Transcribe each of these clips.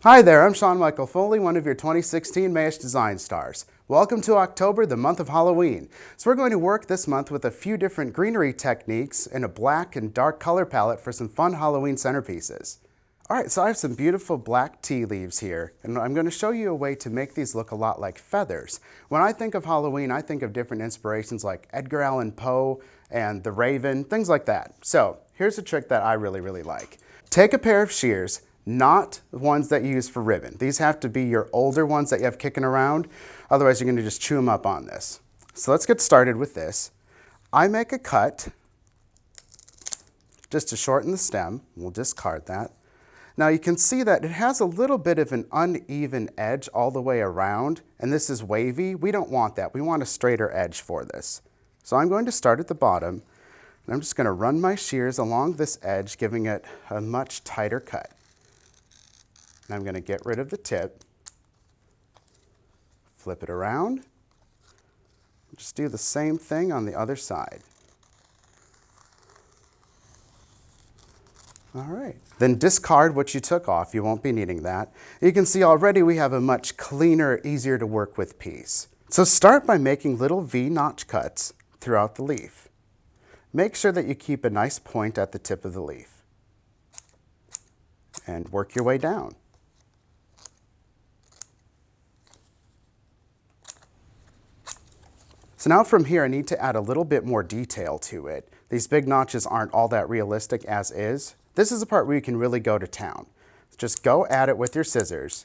Hi there, I'm Shawn Foley, one of your 2016 Mayesh Design Stars. Welcome to October, the month of Halloween. So we're going to work this month with a few different greenery techniques and a black and dark color palette for some fun Halloween centerpieces. Alright, so I have some beautiful black tea leaves here, and I'm going to show you a way to make these look a lot like feathers. When I think of Halloween, I think of different inspirations like Edgar Allan Poe and The Raven, things like that. So here's a trick that I really like. Take a pair of shears, not the ones that you use for ribbon. These have to be your older ones that you have kicking around. Otherwise, you're going to just chew them up on this. So let's get started with this. I make a cut just to shorten the stem. We'll discard that. Now you can see that it has a little bit of an uneven edge all the way around, and this is wavy. We don't want that. We want a straighter edge for this. So I'm going to start at the bottom, and I'm just going to run my shears along this edge, giving it a much tighter cut. And I'm going to get rid of the tip, flip it around, just do the same thing on the other side. All right, then discard what you took off. You won't be needing that. You can see already we have a much cleaner, easier to work with piece. So start by making little V-notch cuts throughout the leaf. Make sure that you keep a nice point at the tip of the leaf and work your way down. So now from here, I need to add a little bit more detail to it. These big notches aren't all that realistic as is. This is the part where you can really go to town. Just go at it with your scissors.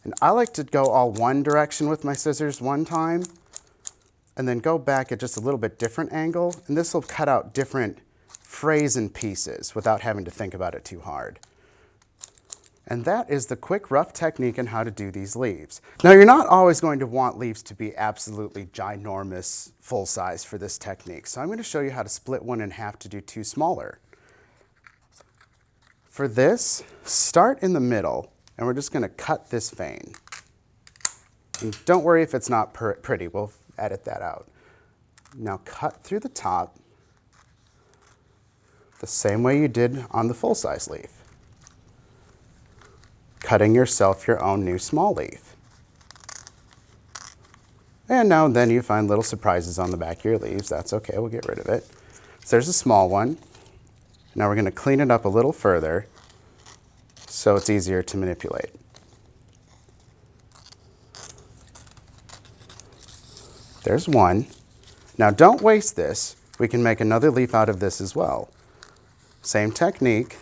And I like to go all one direction with my scissors one time, and then go back at just a little bit different angle, and this will cut out different frays and pieces without having to think about it too hard. And that is the quick, rough technique on how to do these leaves. Now, you're not always going to want leaves to be absolutely ginormous, full size for this technique. So I'm going to show you how to split one in half to do two smaller. For this, start in the middle, and we're just going to cut this vein. And don't worry if it's not pretty, we'll edit that out. Now cut through the top the same way you did on the full-size leaf, cutting yourself your own new small leaf. And now and then you find little surprises on the back of your leaves. That's okay, we'll get rid of it. So there's a small one. Now we're going to clean it up a little further so it's easier to manipulate. There's one. Now don't waste this. We can make another leaf out of this as well. Same technique,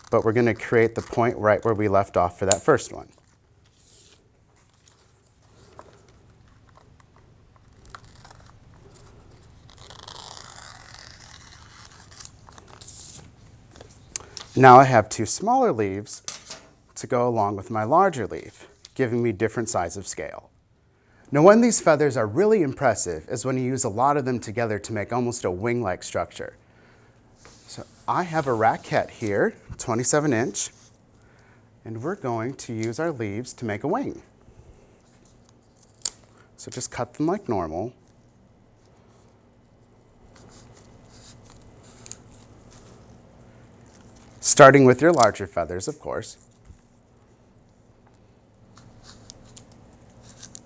but we're going to create the point right where we left off for that first one. Now I have two smaller leaves to go along with my larger leaf, giving me different size of scale. Now, when these feathers are really impressive is when you use a lot of them together to make almost a wing-like structure. So I have a raquette here, 27-inch, and we're going to use our leaves to make a wing. So just cut them like normal. Starting with your larger feathers, of course.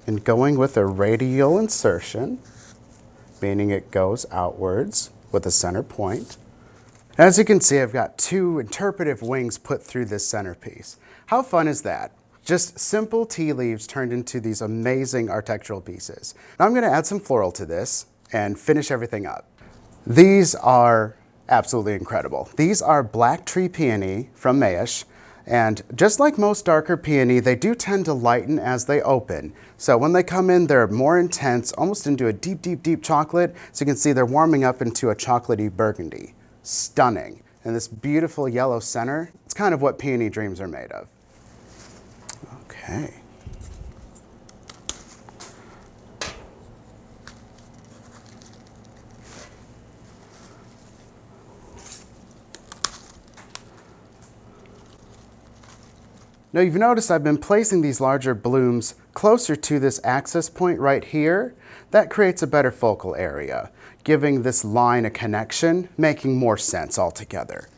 And going with a radial insertion, meaning it goes outwards with a center point. As you can see, I've got two interpretive wings put through this centerpiece. How fun is that? Just simple tea leaves turned into these amazing architectural pieces. Now I'm going to add some floral to this and finish everything up. These are absolutely incredible. These are black tree peony from Mayesh. And just like most darker peony, they do tend to lighten as they open. So when they come in, they're more intense, almost into a deep chocolate. So you can see they're warming up into a chocolatey burgundy. Stunning. And this beautiful yellow center, it's kind of what peony dreams are made of. Okay. Now you've noticed I've been placing these larger blooms closer to this axis point right here. That creates a better focal area, giving this line a connection, making more sense altogether.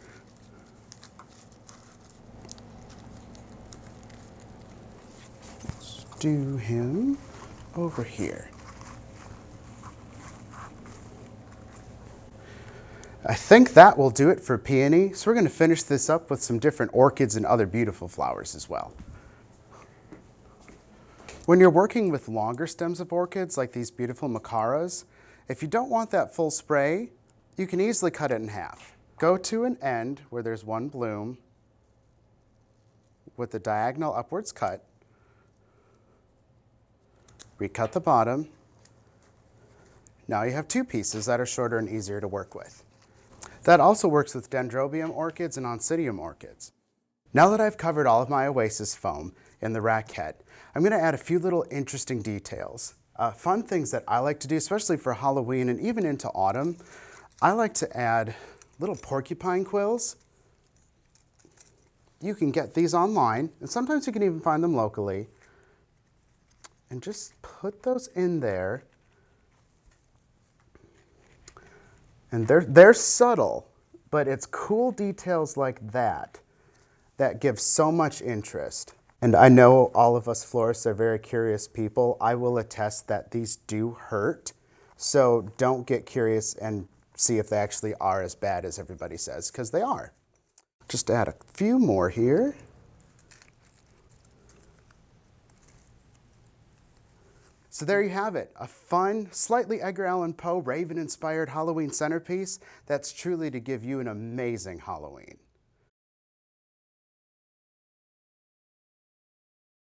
do him over here. I think that will do it for peony, so we're going to finish this up with some different orchids and other beautiful flowers as well. When you're working with longer stems of orchids, like these beautiful mokaras, if you don't want that full spray, you can easily cut it in half. Go to an end where there's one bloom with the diagonal upwards cut, recut the bottom. Now you have two pieces that are shorter and easier to work with. That also works with dendrobium orchids and oncidium orchids. Now that I've covered all of my oasis foam in the raquette, I'm going to add a few little interesting details. Fun things that I like to do, especially for Halloween and even into autumn, I like to add little porcupine quills. You can get these online, and sometimes you can even find them locally. And just put those in there. And they're subtle, but it's cool details like that that give so much interest. And I know all of us florists are very curious people. I will attest that these do hurt. So don't get curious and see if they actually are as bad as everybody says, because they are. Just add a few more here. So there you have it, a fun, slightly Edgar Allan Poe Raven-inspired Halloween centerpiece that's truly to give you an amazing Halloween.